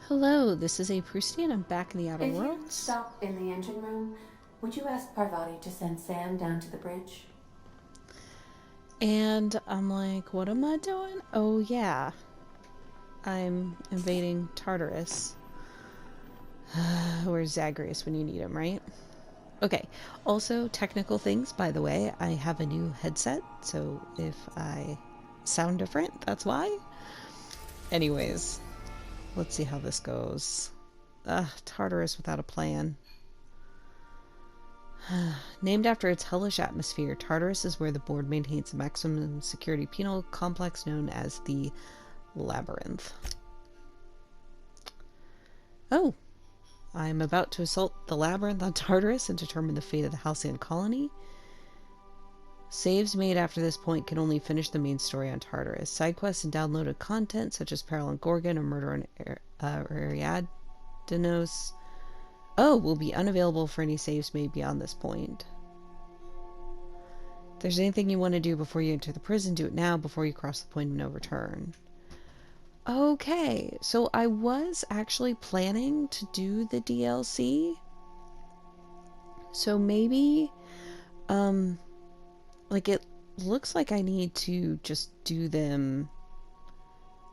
Hello, this is aproustian. I'm back in the Outer If you Worlds. stop in the engine room, would you ask Parvati to send Sam down to the bridge? And I'm like, what am I doing? Oh yeah, I'm invading Tartarus. Where's Zagreus when you need him, right? Okay, also technical things, by the way, I have a new headset, so if I sound different, that's why. Anyways, let's see how this goes. Tartarus without a plan. Named after its hellish atmosphere, Tartarus is where the board maintains a maximum security penal complex known as the Labyrinth. Oh, I'm about to assault the Labyrinth on Tartarus and determine the fate of the Halcyon colony. Saves made after this point can only finish the main story on Tartarus. Side quests and downloaded content such as Peril and Gorgon or Murder on Ariadnos will be unavailable for any saves made beyond this point. If there's anything you want to do before you enter the prison, do it now before you cross the point of no return. Okay, so I was actually planning to do the DLC. So maybe, like it looks like I need to just do them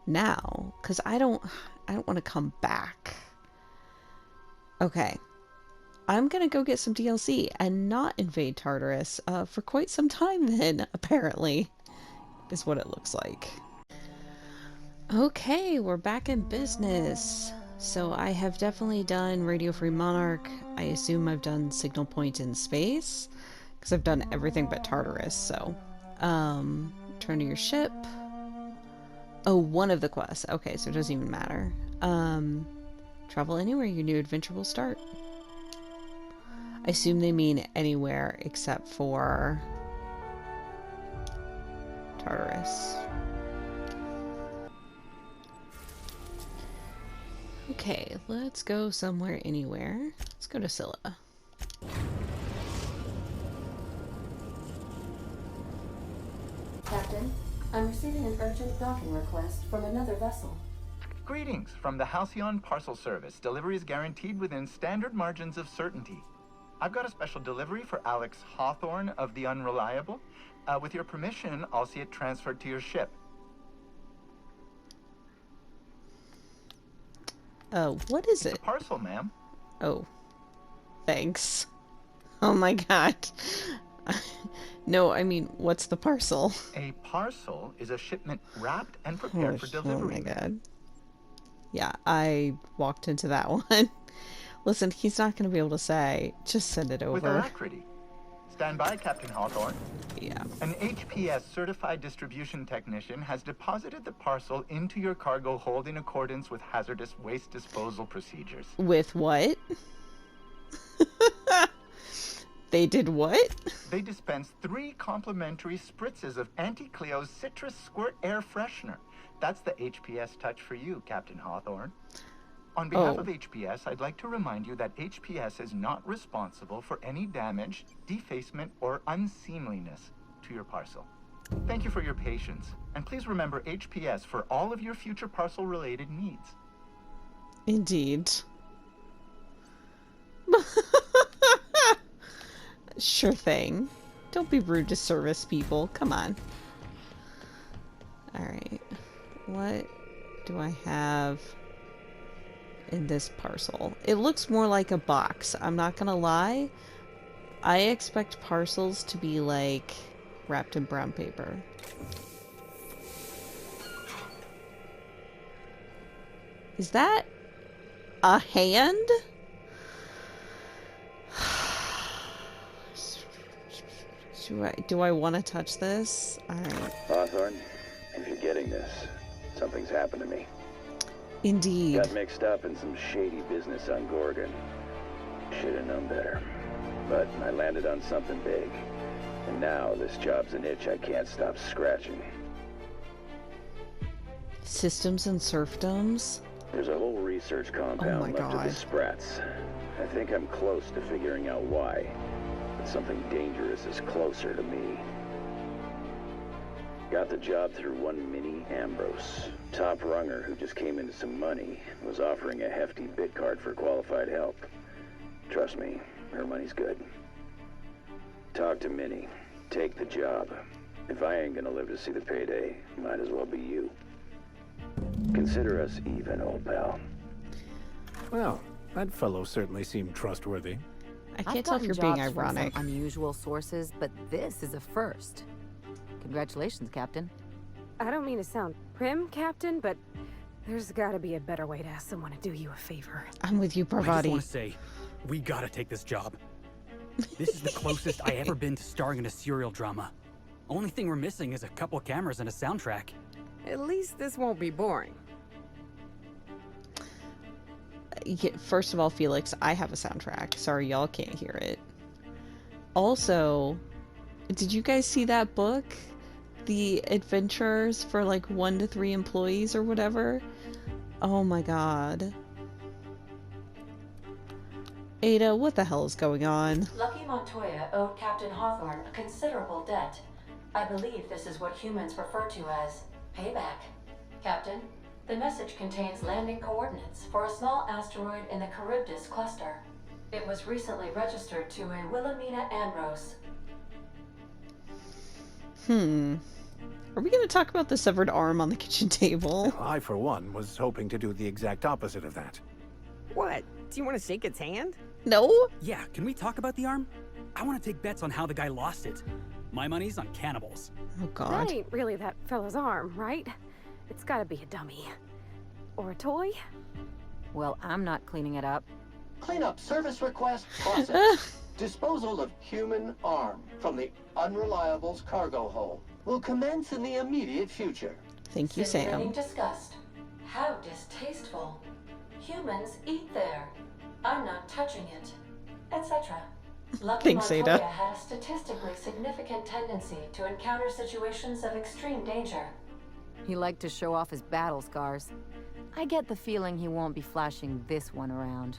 now, because I don't want to come back. Okay. I'm gonna go get some DLC and not invade Tartarus for quite some time then, apparently, is what it looks like. Okay, we're back in business. So I have definitely done Radio Free Monarch. I assume I've done Signal Point in Space, because I've done everything but Tartarus, so. Turn to your ship. Oh, one of the quests. Okay, so it doesn't even matter. Travel anywhere, your new adventure will start. I assume they mean anywhere except for Tartarus. Okay, let's go somewhere anywhere. Let's go to Scylla. Captain, I'm receiving an urgent docking request from another vessel. Greetings from the Halcyon Parcel Service. Delivery is guaranteed within standard margins of certainty. I've got a special delivery for Alex Hawthorne of the Unreliable. With your permission, I'll see it transferred to your ship. What is It's it? a parcel, ma'am. Oh, thanks. Oh my god. No, I mean, what's the parcel? A parcel is a shipment wrapped and prepared for delivery. Oh my god. Yeah, I walked into that one. Listen, he's not going to be able to say, just send it over. With alacrity. Stand by, Captain Hawthorne. Yeah. An HPS certified distribution technician has deposited the parcel into your cargo hold in accordance with hazardous waste disposal procedures. With what? They did what? They dispensed 3 complimentary spritzes of Anti-Cleo's Citrus Squirt Air Freshener. That's the HPS touch for you, Captain Hawthorne. On behalf of HPS, I'd like to remind you that HPS is not responsible for any damage, defacement, or unseemliness to your parcel. Thank you for your patience, and please remember HPS for all of your future parcel-related needs. Indeed. Sure thing. Don't be rude to service people. Come on. Alright. What do I have in this parcel? It looks more like a box. I'm not gonna lie. I expect parcels to be like wrapped in brown paper. Is that a hand? Do I want to touch this? Alright. Hawthorne, if you're getting this, something's happened to me. Indeed. Got mixed up in some shady business on Gorgon. Should have known better. But I landed on something big. And now this job's an itch I can't stop scratching. Systems and serfdoms? There's a whole research compound left of the Sprats. I think I'm close to figuring out why. But something dangerous is closer to me. Got the job through one Minnie Ambrose. Top runger who just came into some money was offering a hefty bid card for qualified help. Trust me, her money's good. Talk to Minnie. Take the job. If I ain't gonna live to see the payday, might as well be you. Consider us even, old pal. Well, that fellow certainly seemed trustworthy. I can't tell if you're being jobs from ironic. some unusual sources, but this is a first. Congratulations, Captain. I don't mean to sound prim, Captain, but there's gotta be a better way to ask someone to do you a favor. I'm with you, I just Parvati. want to say, we gotta take this job. This is the closest I ever been to starring in a serial drama. Only thing we're missing is a couple cameras and a soundtrack. At least this won't be boring. First of all, Felix, I have a soundtrack. Sorry, y'all can't hear it. Also, did you guys see that book? The adventures for like 1 to 3 employees or whatever? Oh my god. Ada, what the hell is going on? Lucky Montoya owed Captain Hawthorne a considerable debt. I believe this is what humans refer to as payback. Captain, the message contains landing coordinates for a small asteroid in the Charybdis cluster. It was recently registered to a Wilhelmina Ambrose. Are we going to talk about the severed arm on the kitchen table? I, for one, was hoping to do the exact opposite of that. What? Do you want to shake its hand? No? Yeah, can we talk about the arm? I want to take bets on how the guy lost it. My money's on cannibals. Oh That god. ain't really that fellow's arm, right? It's gotta be a dummy. Or a toy? Well, I'm not cleaning it up. Cleanup service request process. Disposal of human arm from the Unreliable's cargo hold will commence in the immediate future. Thank you, Simulating Sam. disgust. How distasteful. Humans eat there. I'm not touching it. Etc. Lucky Thanks, Montoya Ada. had a statistically significant tendency to encounter situations of extreme danger. He liked to show off his battle scars. I get the feeling he won't be flashing this one around.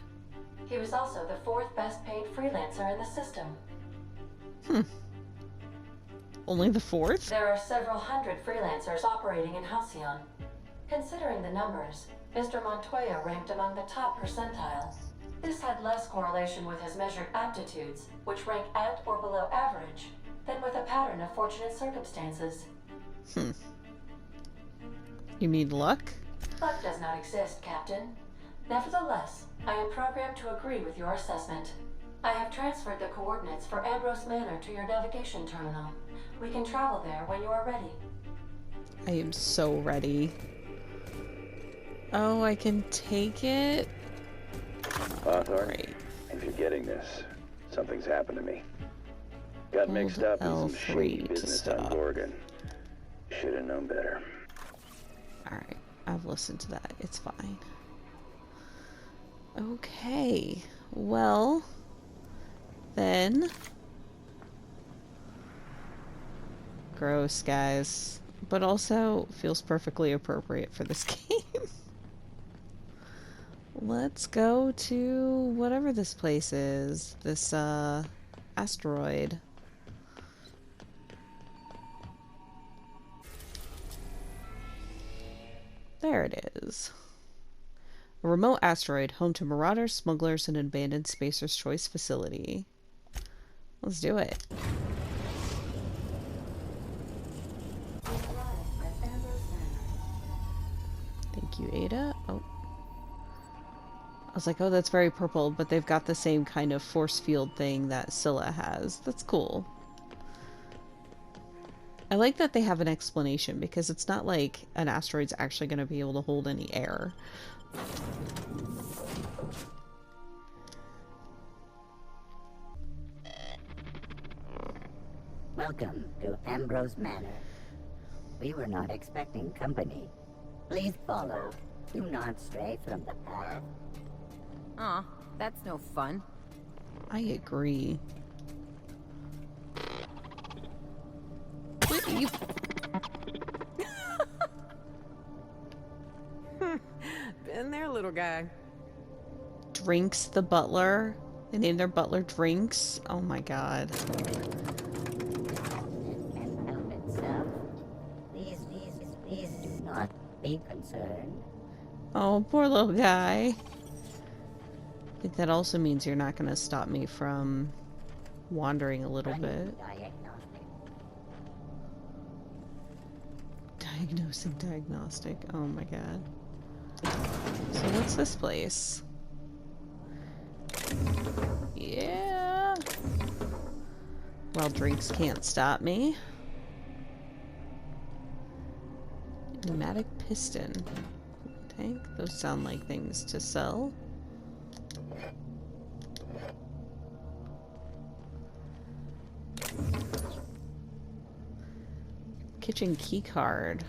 He was also the 4th best paid freelancer in the system. Only the 4th? There are several hundred freelancers operating in Halcyon. Considering the numbers, Mr. Montoya ranked among the top percentile. This had less correlation with his measured aptitudes, which rank at or below average, than with a pattern of fortunate circumstances. You mean luck? Luck does not exist, Captain. Nevertheless, I am programmed to agree with your assessment. I have transferred the coordinates for Ambrose Manor to your navigation terminal. We can travel there when you are ready. I am so ready. Oh, I can take it? Hawthorne, Great. if you're getting this, something's happened to me. Got Hold mixed up in some L3 shady to business on stop. Gorgon. Should have known better. Alright, I've listened to that. It's fine. Okay. Well, then. Gross, guys. But also feels perfectly appropriate for this game. Let's go to whatever this place is. This, asteroid. There it is. A remote asteroid home to marauders, smugglers, and an abandoned Spacer's Choice facility. Let's do it. Thank you, Ada. Oh. I was like, oh, that's very purple, but they've got the same kind of force field thing that Scylla has. That's cool. I like that they have an explanation, because it's not like an asteroid's actually going to be able to hold any air. Welcome to Ambrose Manor. We were not expecting company. Please follow. Do not stray from the path. Aw, that's no fun. I agree. Wait, you... Been there, little guy. Drinks the butler? They named their butler Drinks? Oh my god. And help itself. be concerned. Oh, poor little guy. I think that also means you're not going to stop me from wandering a little bit. Diagnostic. Oh my god. So what's this place? Yeah. Well, drinks can't stop me. Pneumatic piston. Tank. Those sound like things to sell. Kitchen keycard.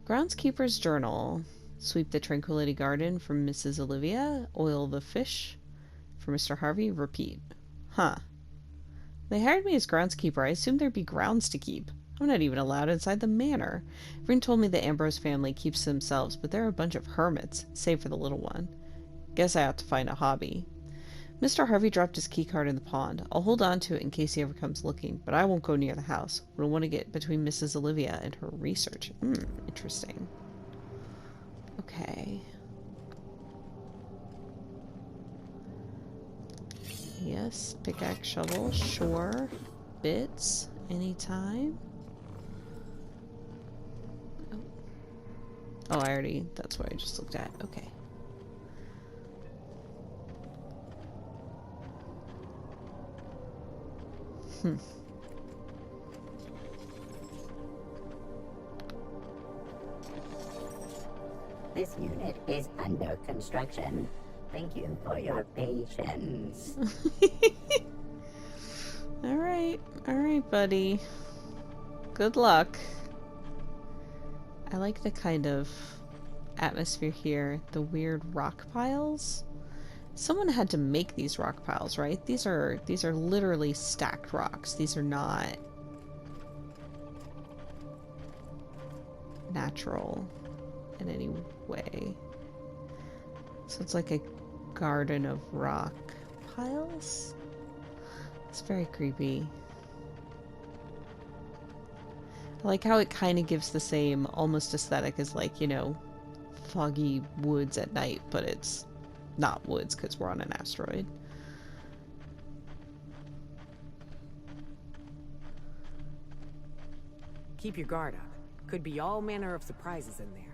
Groundskeeper's journal. Sweep the Tranquility Garden from Mrs. Olivia. Oil the fish for Mr. Harvey. Repeat. Huh. They hired me as groundskeeper. I assumed there'd be grounds to keep. I'm not even allowed inside the manor. Everyone told me the Ambrose family keeps to themselves, but they're a bunch of hermits, save for the little one. Guess I have to find a hobby. Mr. Harvey dropped his keycard in the pond. I'll hold on to it in case he ever comes looking, but I won't go near the house. I don't want to get between Mrs. Olivia and her research. Interesting. Okay. Yes, pickaxe, shovel, sure. Bits, anytime. Oh, I already, that's what I just looked at. Okay. This unit is under construction. Thank you for your patience. Alright, buddy. Good luck. I like the kind of atmosphere here. The weird rock piles. Someone had to make these rock piles, right? These are literally stacked rocks. These are not natural in any way. So it's like a garden of rock piles. It's very creepy. I like how it kind of gives the same almost aesthetic as, like, you know, foggy woods at night, but it's not woods because we're on an asteroid. Keep your guard up. Could be all manner of surprises in there.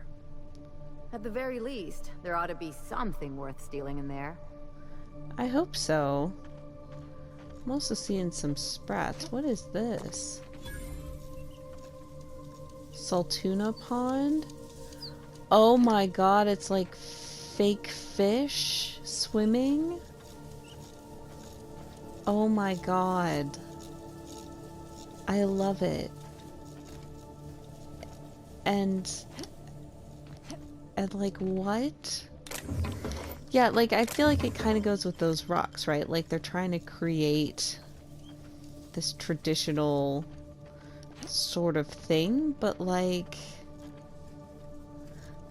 At the very least, there ought to be something worth stealing in there. I hope so. I'm also seeing some sprats. What is this? Saltuna Pond? Oh my god, it's like fake fish swimming? Oh my god. I love it. And like, what? Yeah, like, I feel like it kind of goes with those rocks, right? Like, they're trying to create this traditional sort of thing, but, like,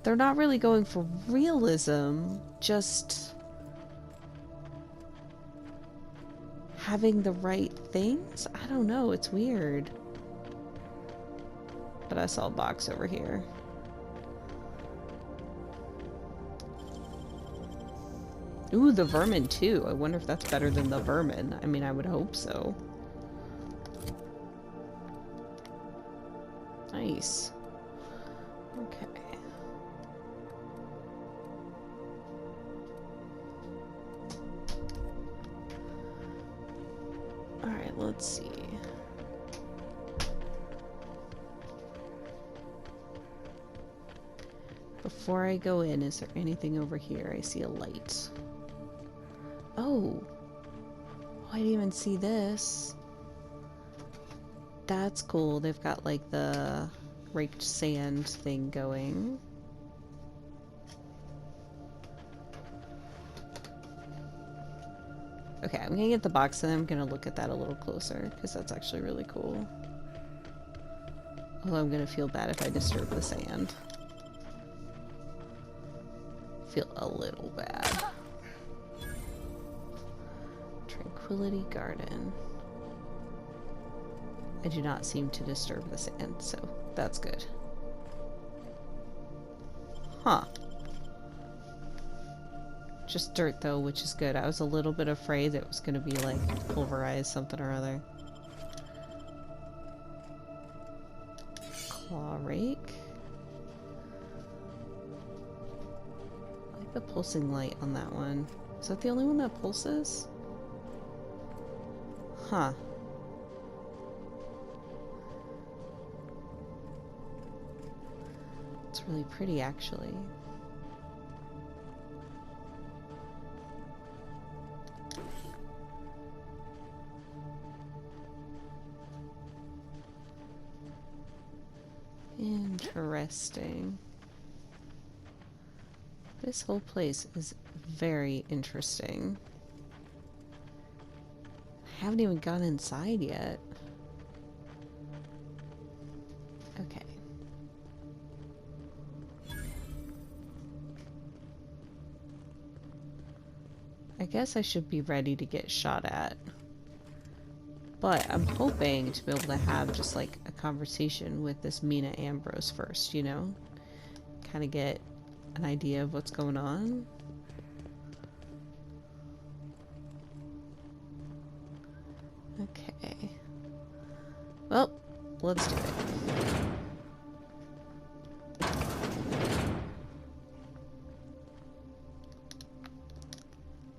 they're not really going for realism, just having the right things? I don't know, it's weird. But I saw a box over here. Ooh, the vermin too. I wonder if that's better than the vermin. I mean, I would hope so. Nice. Okay. Alright, let's see. Before I go in, is there anything over here? I see a light. Oh! I didn't even see this. That's cool. They've got, like, the raked sand thing going. Okay, I'm gonna get the box and I'm gonna look at that a little closer, because that's actually really cool. Although I'm gonna feel bad if I disturb the sand. Feel a little bad. Tranquility Garden. I do not seem to disturb the sand, so that's good. Huh. Just dirt though, which is good. I was a little bit afraid that it was gonna be like pulverized something or other. Claw rake. I like the pulsing light on that one. Is that the only one that pulses? Huh. It's really pretty, actually. Interesting. This whole place is very interesting. I haven't even gone inside yet. Okay. I guess I should be ready to get shot at. But I'm hoping to be able to have just like a conversation with this Mina Ambrose first, you know? Kind of get an idea of what's going on. Okay. Well, let's do it.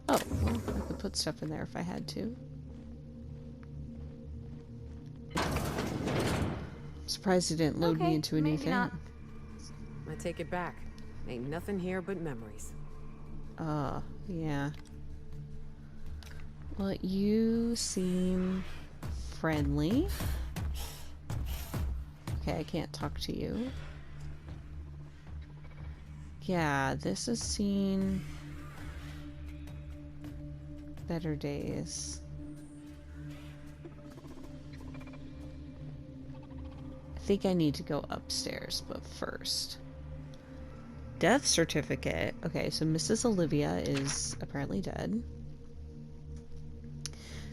Oh, well, I could put stuff in there if I had to. Surprised it didn't load me into a new thing. I take it back. Ain't nothing here but memories. Yeah. Well, you seem friendly. Okay, I can't talk to you. Yeah, this has seen better days. I think I need to go upstairs, but first. Death certificate. Okay, so Mrs. Olivia is apparently dead.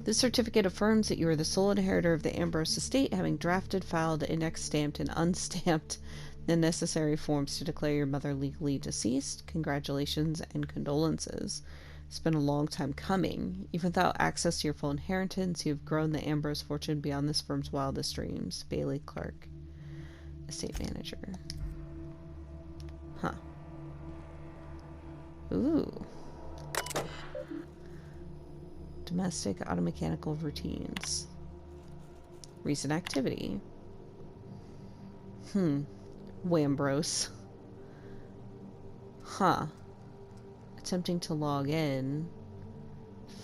This certificate affirms that you are the sole inheritor of the Ambrose estate, having drafted, filed, indexed, stamped, and unstamped the necessary forms to declare your mother legally deceased. Congratulations and condolences. It's been a long time coming. Even without access to your full inheritance, you have grown the Ambrose fortune beyond this firm's wildest dreams. Bailey Clark, estate manager. Huh. Ooh. Domestic automechanical routines. Recent activity. Wambrose. Huh. Attempting to log in.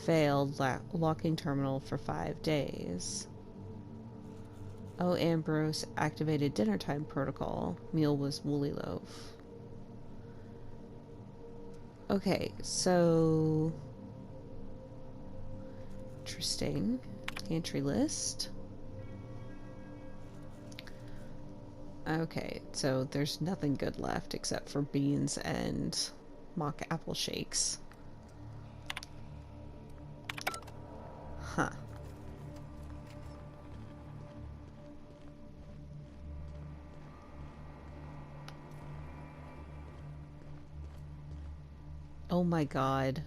Failed locking terminal for 5 days. Oh, Ambrose activated dinner time protocol. Meal was woolly loaf. Okay, so... Interesting. Pantry list. Okay, so there's nothing good left except for beans and mock apple shakes. Huh. Oh my god.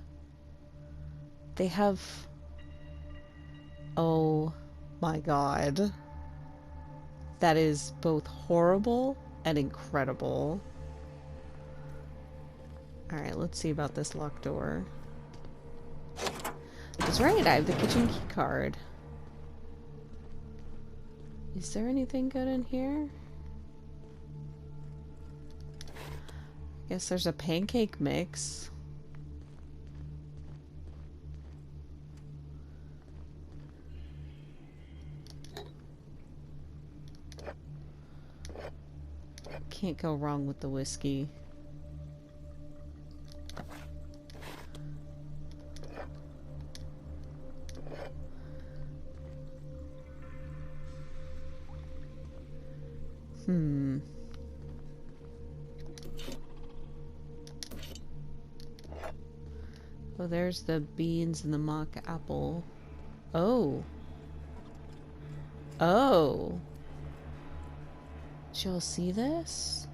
They have... Oh my god. That is both horrible and incredible. Alright, let's see about this locked door. That's right, I have the kitchen key card. Is there anything good in here? Guess there's a pancake mix. Can't go wrong with the whiskey. Oh, there's the beans and the mock apple. Oh. Oh. Did y'all see this?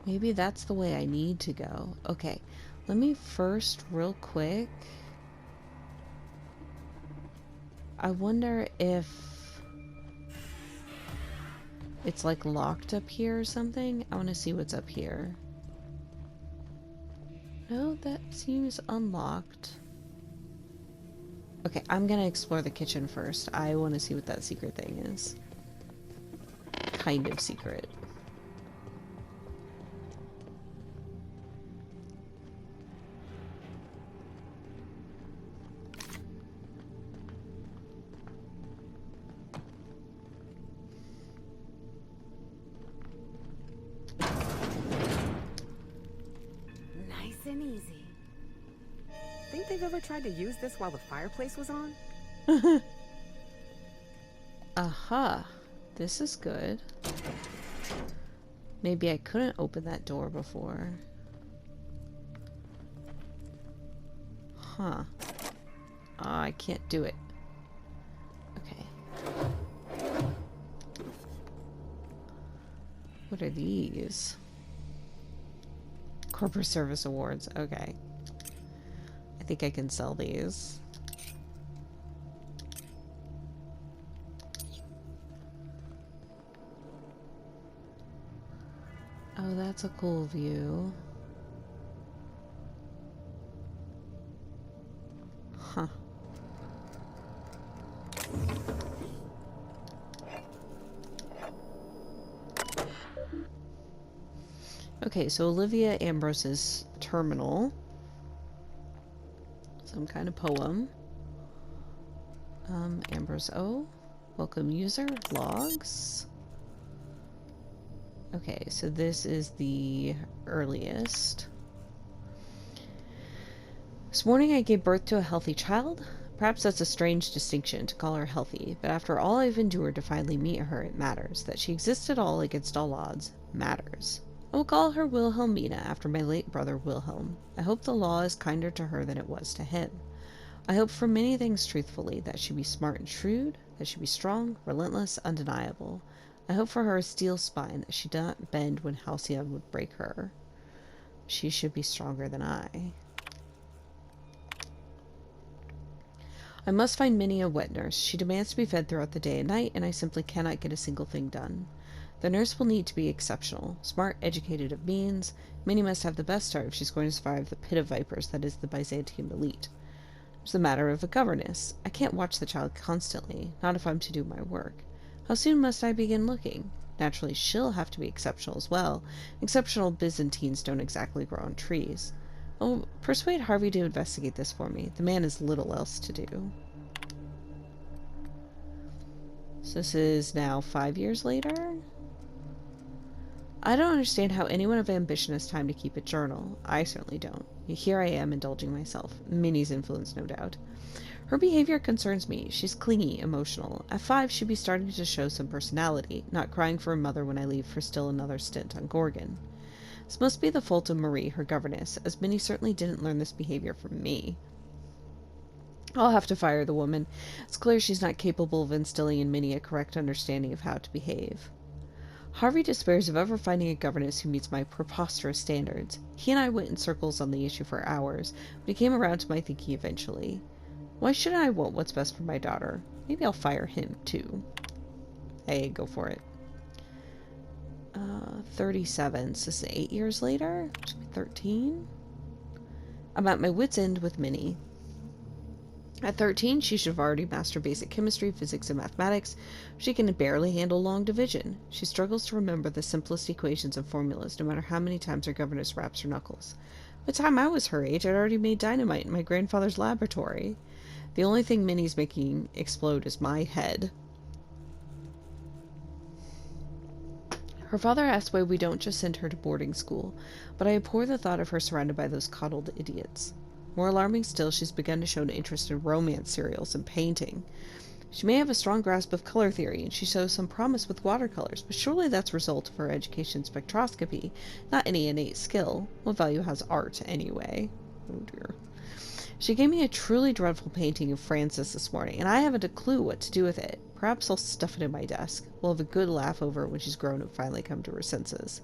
Maybe that's the way I need to go. Okay, let me first, real quick... I wonder if... it's like locked up here or something? I want to see what's up here. No, that seems unlocked. Okay, I'm gonna explore the kitchen first. I want to see what that secret thing is. Kind of secret. Nice and easy. Think they've ever tried to use this while the fireplace was on? Aha. This is good. Maybe I couldn't open that door before. Huh. Oh, I can't do it. Okay. What are these? Corporate Service Awards. Okay. I think I can sell these. Oh, that's a cool view. Huh. Okay, so Olivia Ambrose's terminal. Some kind of poem. Ambrose O. Welcome user. Logs. Okay, so this is the earliest. This morning I gave birth to a healthy child. Perhaps that's a strange distinction to call her healthy, but after all I've endured to finally meet her, it matters. That she exists at all against all odds matters. I will call her Wilhelmina after my late brother Wilhelm. I hope the law is kinder to her than it was to him. I hope for many things truthfully, that she be smart and shrewd, that she be strong, relentless, undeniable. I hope for her a steel spine, that she not bend when Halcyon would break her. She should be stronger than I. I must find Minnie a wet nurse. She demands to be fed throughout the day and night, and I simply cannot get a single thing done. The nurse will need to be exceptional, smart, educated of means. Minnie must have the best start if she's going to survive the pit of vipers that is the Byzantium elite. It's a matter of a governess. I can't watch the child constantly, not if I'm to do my work. How soon must I begin looking? Naturally, she'll have to be exceptional as well. Exceptional Byzantines don't exactly grow on trees. Oh, persuade Harvey to investigate this for me. The man has little else to do. So this is now 5 years later? I don't understand how anyone of ambition has time to keep a journal. I certainly don't. Here I am indulging myself. Minnie's influence, no doubt. Her behavior concerns me. She's clingy, emotional. At 5, she'd be starting to show some personality, not crying for her mother when I leave for still another stint on Gorgon. This must be the fault of Marie, her governess, as Minnie certainly didn't learn this behavior from me. I'll have to fire the woman. It's clear she's not capable of instilling in Minnie a correct understanding of how to behave. Harvey despairs of ever finding a governess who meets my preposterous standards. He and I went in circles on the issue for hours, but he came around to my thinking eventually. Why shouldn't I want what's best for my daughter? Maybe I'll fire him, too. Hey, go for it. 37. So this is 8 years later? 13? I'm at my wit's end with Minnie. At 13, she should have already mastered basic chemistry, physics, and mathematics. She can barely handle long division. She struggles to remember the simplest equations and formulas, no matter how many times her governess raps her knuckles. By the time I was her age, I'd already made dynamite in my grandfather's laboratory. The only thing Minnie's making explode is my head. Her father asked why we don't just send her to boarding school, but I abhor the thought of her surrounded by those coddled idiots. More alarming still, she's begun to show an interest in romance serials and painting. She may have a strong grasp of color theory, and she shows some promise with watercolors, but surely that's a result of her education in spectroscopy, not any innate skill. What value has art, anyway? Oh dear. She gave me a truly dreadful painting of Francis this morning, and I haven't a clue what to do with it. Perhaps I'll stuff it in my desk. We'll have a good laugh over it when she's grown and finally come to her senses.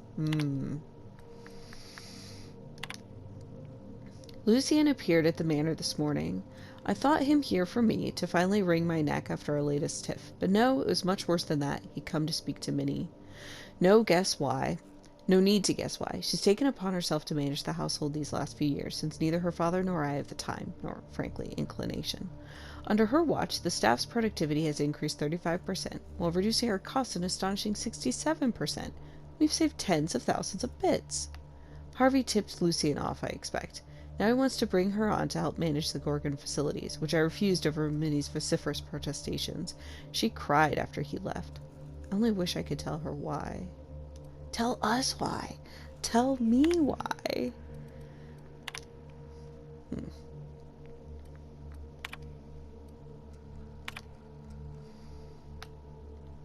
Lucian appeared at the manor this morning. I thought him here for me, to finally wring my neck after our latest tiff. But no, it was much worse than that. He'd come to speak to Minnie. No guess why. No need to guess why. She's taken upon herself to manage the household these last few years, since neither her father nor I have the time, nor, frankly, inclination. Under her watch, the staff's productivity has increased 35%, while reducing our costs an astonishing 67%. We've saved tens of thousands of bits. Harvey tipped Lucian off, I expect. Now he wants to bring her on to help manage the Gorgon facilities, which I refused over Minnie's vociferous protestations. She cried after he left. I only wish I could tell her why. Tell us why. Tell me why.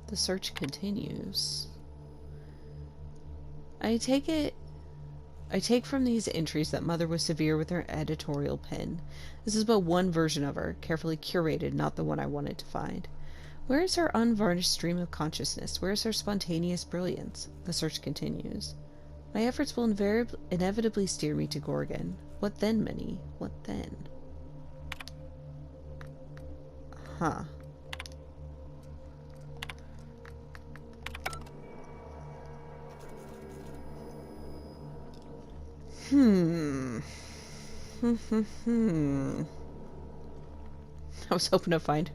The search continues. I take from these entries that Mother was severe with her editorial pen. This is but one version of her, carefully curated, not the one I wanted to find. Where is her unvarnished stream of consciousness? Where is her spontaneous brilliance? The search continues. My efforts will inevitably steer me to Gorgon. What then, Minnie? What then? Huh. I was hoping to find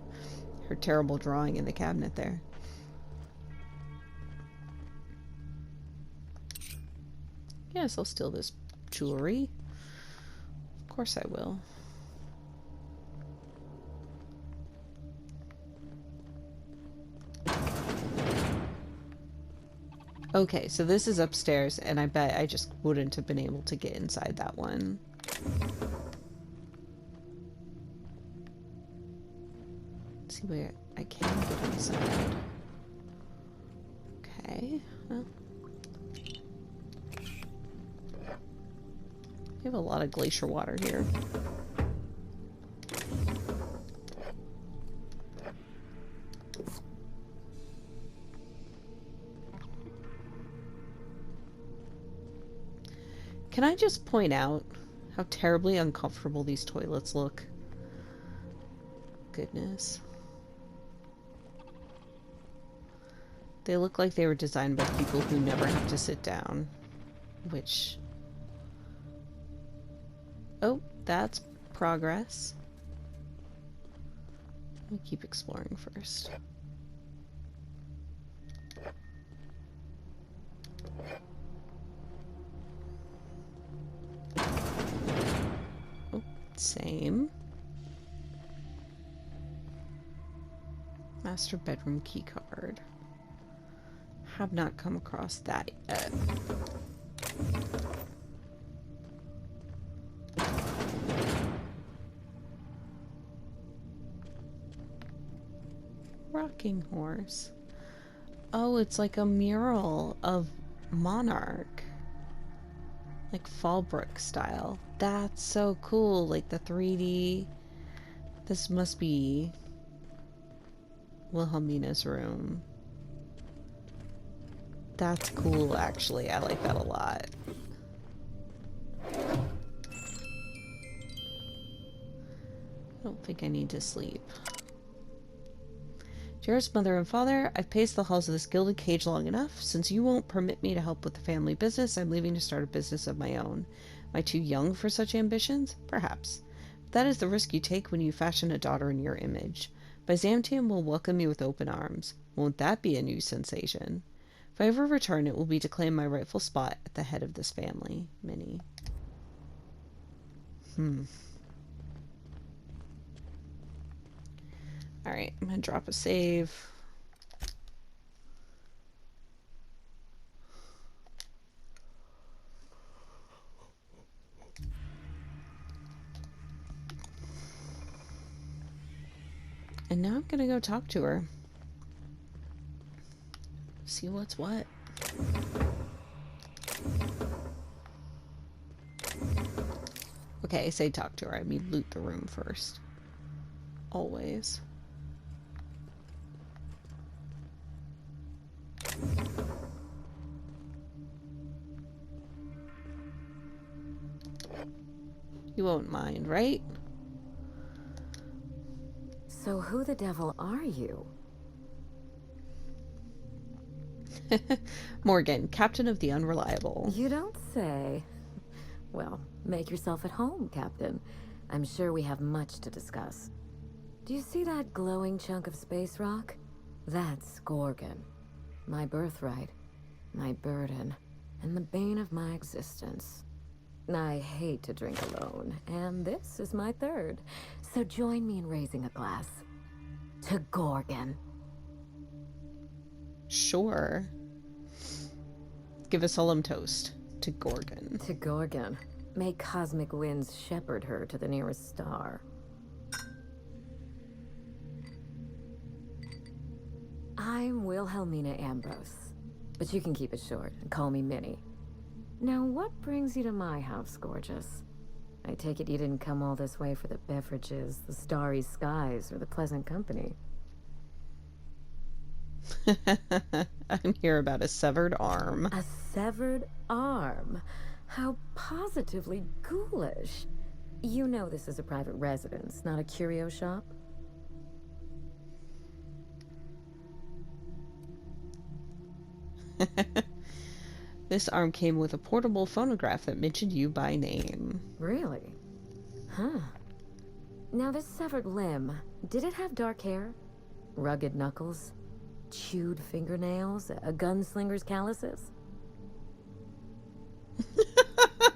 her terrible drawing in the cabinet there. Yes, I'll steal this jewelry. Of course I will. Okay, so this is upstairs, and I bet I just wouldn't have been able to get inside that one. Let's see where I can get inside. Okay, well. We have a lot of glacier water here. Can I just point out how terribly uncomfortable these toilets look? Goodness. They look like they were designed by people who never have to sit down. Which... Oh, that's progress. Let me keep exploring first. Oh, same. Master bedroom keycard. Have not come across that yet. Rocking horse. Oh, it's like a mural of Monarch. Like Fallbrook style. That's so cool. Like the 3D. This must be Wilhelmina's room. That's cool, actually. I like that a lot. I don't think I need to sleep. Dearest mother and father, I've paced the halls of this gilded cage long enough. Since you won't permit me to help with the family business, I'm leaving to start a business of my own. Am I too young for such ambitions? Perhaps. But that is the risk you take when you fashion a daughter in your image. Byzantium will welcome me with open arms. Won't that be a new sensation? If I ever return, it will be to claim my rightful spot at the head of this family. Minnie. Alright, I'm gonna drop a save. And now I'm gonna go talk to her. See what's what. Okay, I say talk to her. I mean loot the room first. Always. You won't mind, right? So who the devil are you? Morgan, captain of the Unreliable. You don't say. Well, make yourself at home, Captain. I'm sure we have much to discuss. Do you see that glowing chunk of space rock? That's Gorgon. My birthright, my burden, and the bane of my existence. I hate to drink alone, and this is my third. So join me in raising a glass. To Gorgon. Sure. Give a solemn toast. To Gorgon. To Gorgon. May cosmic winds shepherd her to the nearest star. I'm Wilhelmina Ambrose, but you can keep it short and call me Minnie. Now, what brings you to my house, gorgeous? I take it you didn't come all this way for the beverages, the starry skies, or the pleasant company. I'm here about a severed arm. A severed arm? How positively ghoulish. You know this is a private residence, not a curio shop? This arm came with a portable phonograph that mentioned you by name. Really? Huh. Now this severed limb, did it have dark hair? Rugged knuckles? Chewed fingernails? A gunslinger's calluses?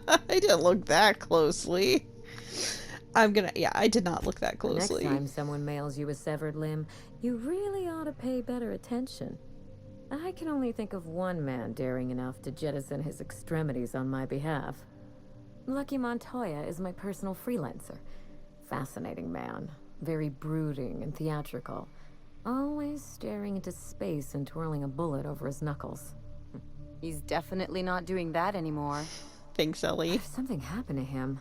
I didn't look that closely. I did not look that closely. Next time someone mails you a severed limb, you really ought to pay better attention. I can only think of one man daring enough to jettison his extremities on my behalf. Lucky Montoya is my personal freelancer. Fascinating man. Very brooding and theatrical. Always staring into space and twirling a bullet over his knuckles. He's definitely not doing that anymore. Thanks, Ellie. If something happened to him...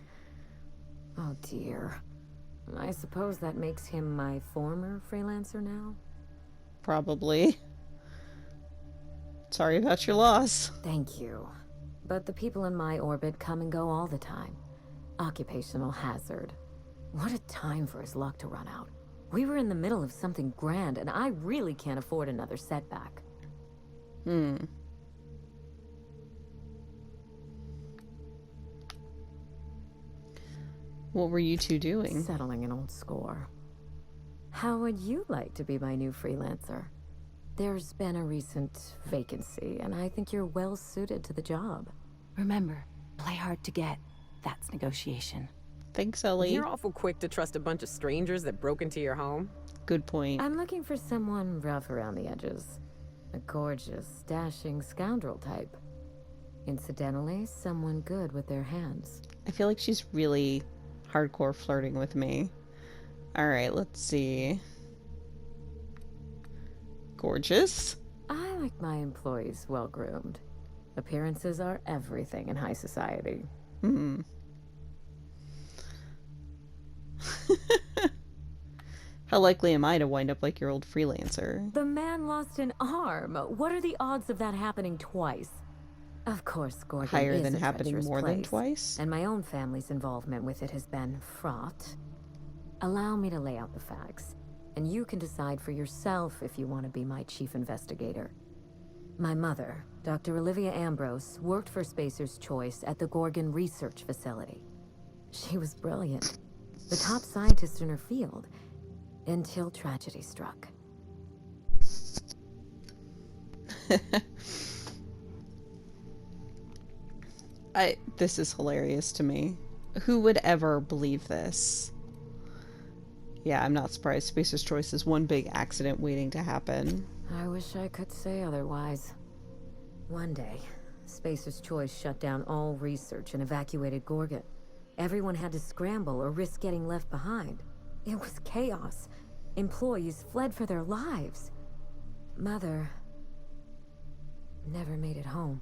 Oh dear. I suppose that makes him my former freelancer now? Probably. Sorry about your loss. Thank you. But the people in my orbit come and go all the time. Occupational hazard. What a time for his luck to run out. We were in the middle of something grand, and I really can't afford another setback. What were you two doing? Settling an old score. How would you like to be my new freelancer? There's been a recent vacancy, and I think you're well suited to the job. Remember, play hard to get. That's negotiation. Thanks, Ellie. You're awful quick to trust a bunch of strangers that broke into your home. Good point. I'm looking for someone rough around the edges. A gorgeous, dashing scoundrel type. Incidentally, someone good with their hands. I feel like she's really hardcore flirting with me. Alright, let's see. Gorgeous. I like my employees well-groomed. Appearances are everything in high society. How likely am I to wind up like your old freelancer? The man lost an arm. What are the odds of that happening twice? Of course, Gorgon Higher is than a happening treacherous more than place, twice? and my own family's involvement with it has been fraught. Allow me to lay out the facts, and you can decide for yourself if you want to be my chief investigator. My mother, Dr. Olivia Ambrose, worked for Spacer's Choice at the Gorgon Research Facility. She was brilliant, the top scientist in her field, until tragedy struck. This is hilarious to me. Who would ever believe this? Yeah, I'm not surprised. Spacer's Choice is one big accident waiting to happen. I wish I could say otherwise. One day, Spacer's Choice shut down all research and evacuated Gorgon. Everyone had to scramble or risk getting left behind. It was chaos. Employees fled for their lives. Mother never made it home.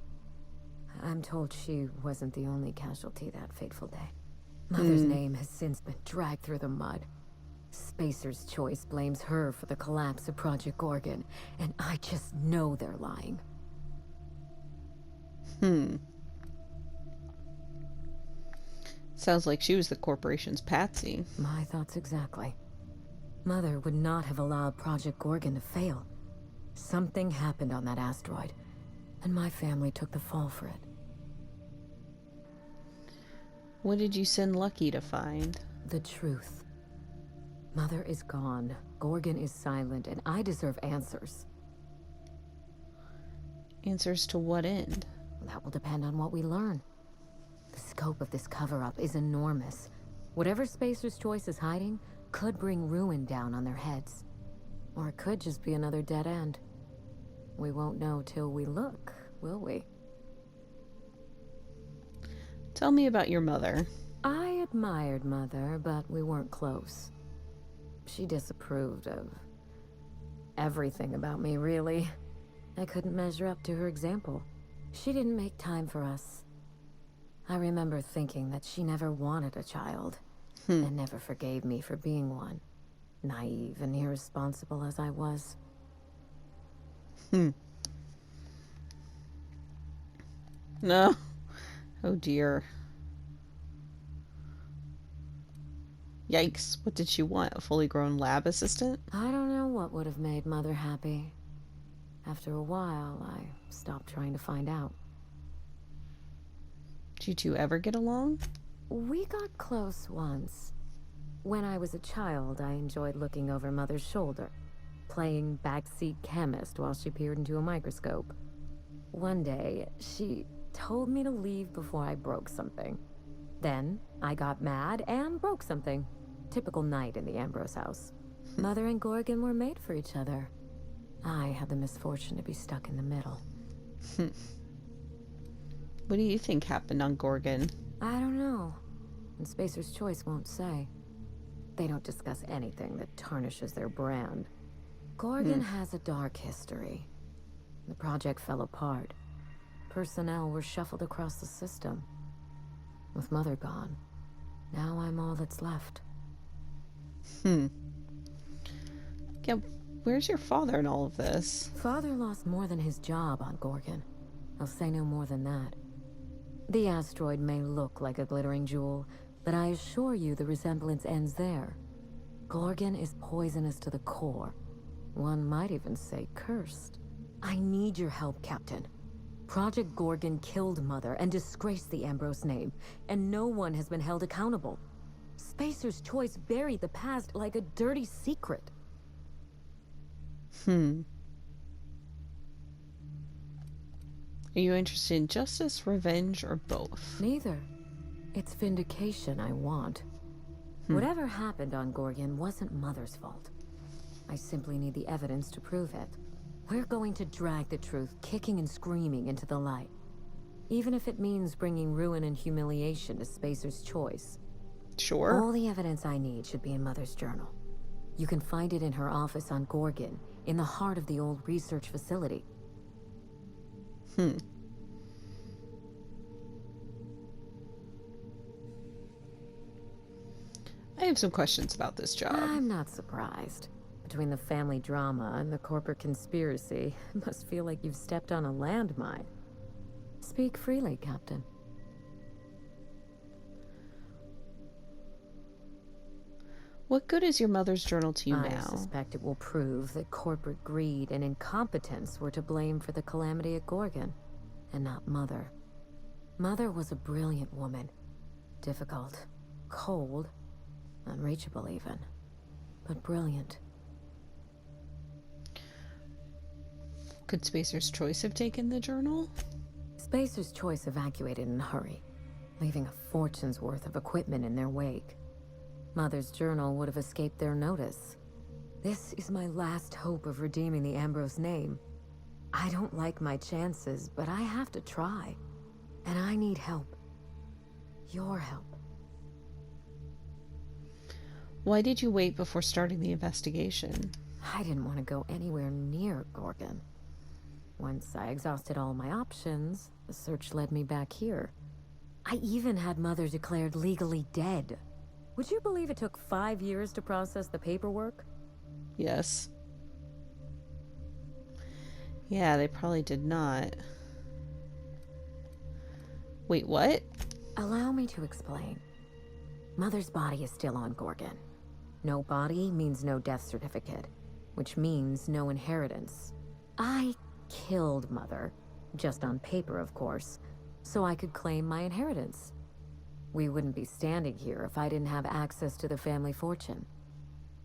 I'm told she wasn't the only casualty that fateful day. Mother's name has since been dragged through the mud. Spacer's Choice blames her for the collapse of Project Gorgon, and I just know they're lying. Sounds like she was the corporation's patsy. My thoughts exactly. Mother would not have allowed Project Gorgon to fail. Something happened on that asteroid, and my family took the fall for it. What did you send Lucky to find? The truth. Mother is gone, Gorgon is silent, and I deserve answers. Answers to what end? That will depend on what we learn. The scope of this cover-up is enormous. Whatever Spacer's Choice is hiding could bring ruin down on their heads. Or it could just be another dead end. We won't know till we look, will we? Tell me about your mother. I admired Mother, but we weren't close. She disapproved of everything about me, really. I couldn't measure up to her example. She didn't make time for us. I remember thinking that she never wanted a child, and never forgave me for being one, naive and irresponsible as I was. No. Oh dear. Yikes. What did she want? A fully grown lab assistant? I don't know what would have made Mother happy. After a while, I stopped trying to find out. Did you two ever get along? We got close once. When I was a child, I enjoyed looking over Mother's shoulder, playing backseat chemist while she peered into a microscope. One day, she told me to leave before I broke something. Then, I got mad and broke something. Typical night in the Ambrose house. Mother and Gorgon were made for each other. I had the misfortune to be stuck in the middle. What do you think happened on Gorgon? I don't know. And Spacer's Choice won't say. They don't discuss anything that tarnishes their brand. Gorgon has a dark history. The project fell apart. Personnel were shuffled across the system. With Mother gone, now I'm all that's left. Yeah, where's your father in all of this? Father lost more than his job on Gorgon. I'll say no more than that. The asteroid may look like a glittering jewel, but I assure you the resemblance ends there. Gorgon is poisonous to the core. One might even say cursed. I need your help, Captain. Project Gorgon killed Mother and disgraced the Ambrose name, and no one has been held accountable. Spacer's Choice buried the past like a dirty secret. Are you interested in justice, revenge, or both? Neither. It's vindication I want. Whatever happened on Gorgon wasn't Mother's fault. I simply need the evidence to prove it. We're going to drag the truth, kicking and screaming, into the light. Even if it means bringing ruin and humiliation to Spacer's Choice. Sure. All the evidence I need should be in Mother's journal. You can find it in her office on Gorgon, in the heart of the old research facility. I have some questions about this job. I'm not surprised. Between the family drama and the corporate conspiracy, it must feel like you've stepped on a landmine. Speak freely, Captain. What good is your mother's journal to you I now? suspect it will prove that corporate greed and incompetence were to blame for the calamity at Gorgon, and not Mother. Mother was a brilliant woman. Difficult, cold, unreachable even, but brilliant. Could Spacer's Choice have taken the journal? Spacer's Choice evacuated in a hurry, leaving a fortune's worth of equipment in their wake. Mother's journal would have escaped their notice. This is my last hope of redeeming the Ambrose name. I don't like my chances, but I have to try. And I need help. Your help. Why did you wait before starting the investigation? I didn't want to go anywhere near Gorgon. Once I exhausted all my options, the search led me back here. I even had Mother declared legally dead. Would you believe it took 5 years to process the paperwork? Yes. Yeah, they probably did not. Wait, what? Allow me to explain. Mother's body is still on Gorgon. No body means no death certificate, which means no inheritance. I killed Mother, just on paper, of course, so I could claim my inheritance. We wouldn't be standing here if I didn't have access to the family fortune.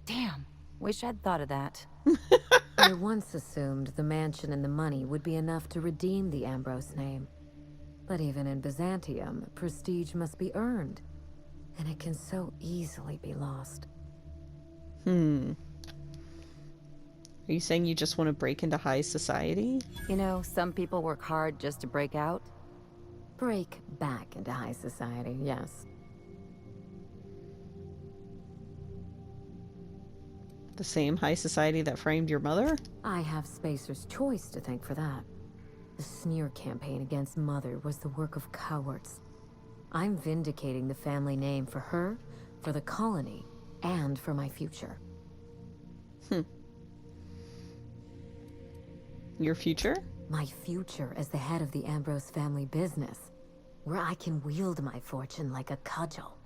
Damn, wish I'd thought of that. I once assumed the mansion and the money would be enough to redeem the Ambrose name. But even in Byzantium, prestige must be earned, and it can so easily be lost. Are you saying you just want to break into high society? You know, some people work hard just to break out. Break back into high society, yes. The same high society that framed your mother? I have Spacer's Choice to thank for that. The smear campaign against Mother was the work of cowards. I'm vindicating the family name for her, for the colony, and for my future. Your future? My future as the head of the Ambrose family business, where I can wield my fortune like a cudgel.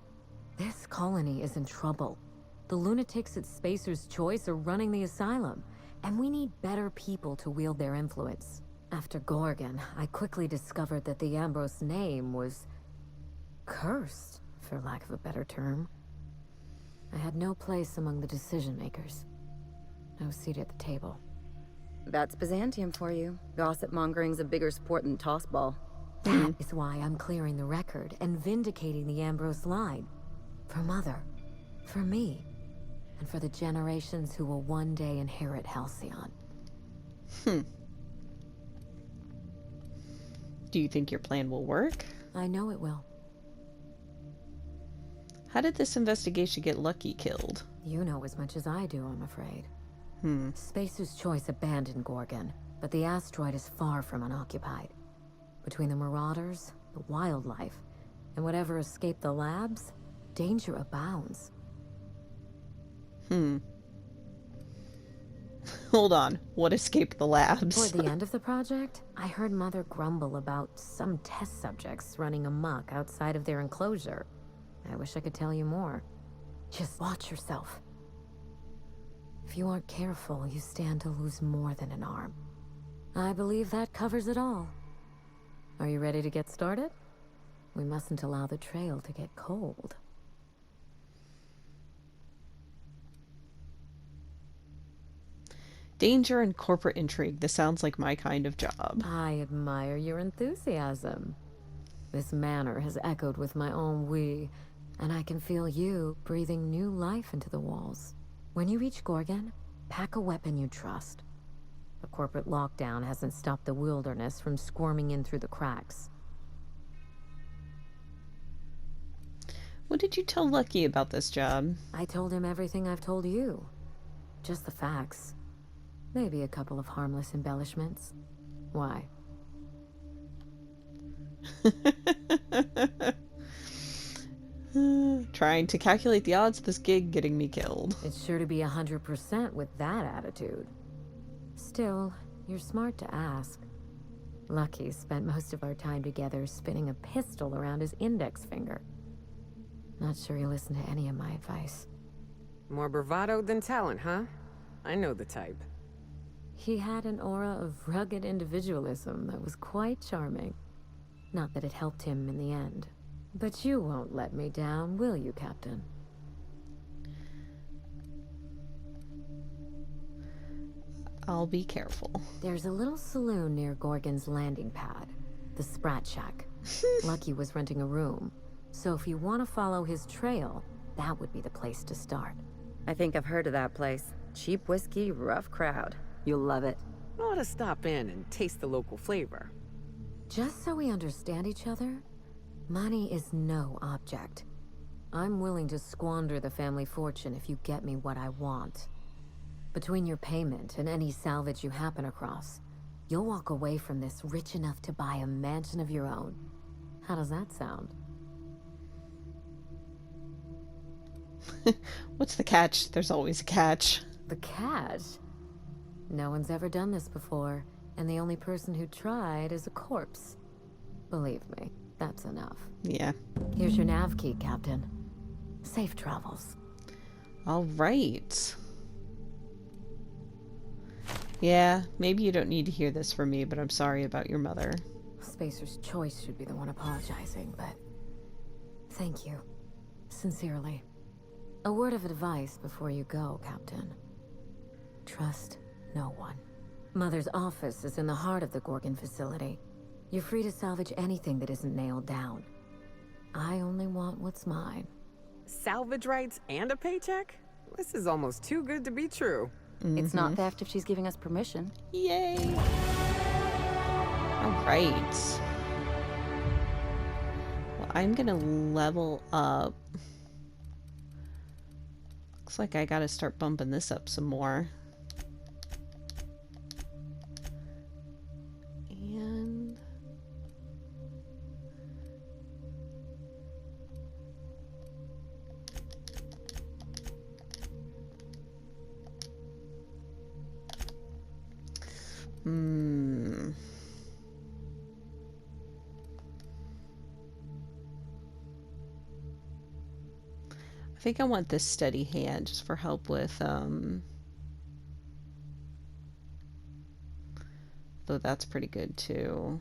This colony is in trouble. The lunatics at Spacer's Choice are running the asylum, and we need better people to wield their influence. After Gorgon, I quickly discovered that the Ambrose name was cursed, for lack of a better term. I had no place among the decision makers. No seat at the table. That's Byzantium for you. Gossip mongering's a bigger sport than tossball. That is why I'm clearing the record and vindicating the Ambrose line. For Mother, for me, and for the generations who will one day inherit Halcyon. Do you think your plan will work? I know it will. How did this investigation get Lucky killed? You know as much as I do, I'm afraid. Spacer's Choice abandoned Gorgon, but the asteroid is far from unoccupied. Between the marauders, the wildlife, and whatever escaped the labs, danger abounds. Hold on. What escaped the labs? Toward the end of the project, I heard Mother grumble about some test subjects running amok outside of their enclosure. I wish I could tell you more. Just watch yourself. If you aren't careful, you stand to lose more than an arm. I believe that covers it all. Are you ready to get started? We mustn't allow the trail to get cold. Danger and corporate intrigue. This sounds like my kind of job. I admire your enthusiasm. This manor has echoed with my own we, and I can feel you breathing new life into the walls. When you reach Gorgon, pack a weapon you trust. The corporate lockdown hasn't stopped the wilderness from squirming in through the cracks. What did you tell Lucky about this job? I told him everything I've told you. Just the facts. Maybe a couple of harmless embellishments. Why? Trying to calculate the odds of this gig getting me killed. It's sure to be 100% with that attitude. Still, you're smart to ask. Lucky spent most of our time together spinning a pistol around his index finger. Not sure he listened to any of my advice. More bravado than talent, huh? I know the type. He had an aura of rugged individualism that was quite charming. Not that it helped him in the end. But you won't let me down, will you, Captain? I'll be careful. There's a little saloon near Gorgon's landing pad, the Sprat Shack. Lucky was renting a room, so if you want to follow his trail, that would be the place to start. I think I've heard of that place. Cheap whiskey, rough crowd. You'll love it. Ought to stop in and taste the local flavor. Just so we understand each other, money is no object. I'm willing to squander the family fortune if you get me what I want. Between your payment and any salvage you happen across, you'll walk away from this rich enough to buy a mansion of your own. How does that sound? What's the catch? There's always a catch. The catch? No one's ever done this before, and the only person who tried is a corpse. Believe me, that's enough. Yeah. Here's your nav key, Captain. Safe travels. All right. Yeah, maybe you don't need to hear this from me, but I'm sorry about your mother. Spacer's Choice should be the one apologizing, but thank you. Sincerely. A word of advice before you go, Captain. Trust no one. Mother's office is in the heart of the Gorgon facility. You're free to salvage anything that isn't nailed down. I only want what's mine. Salvage rights and a paycheck? This is almost too good to be true. It's not theft if she's giving us permission. Yay! Alright. Well, I'm gonna level up. Looks like I gotta start bumping this up some more. And... I think I want this steady hand just for help with, though that's pretty good too.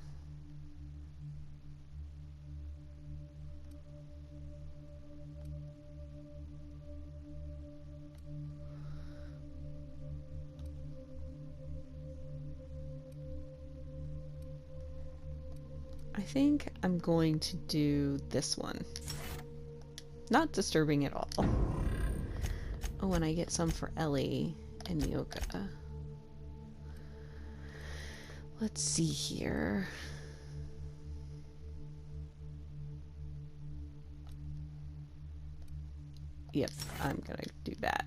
I think I'm going to do this one. Not disturbing at all. Oh, and I get some for Ellie and Nyoka. Let's see here. Yep, I'm gonna do that.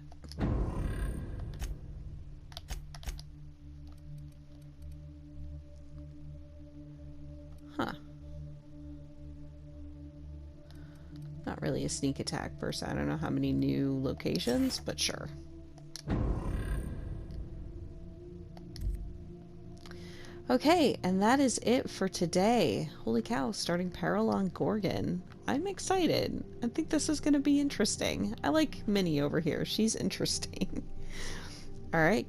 Huh. Not really a sneak attack person. I don't know how many new locations, but sure. Okay, and that is it for today. Holy cow, starting Peril on Gorgon. I'm excited. I think this is going to be interesting. I like Minnie over here. She's interesting. Alright,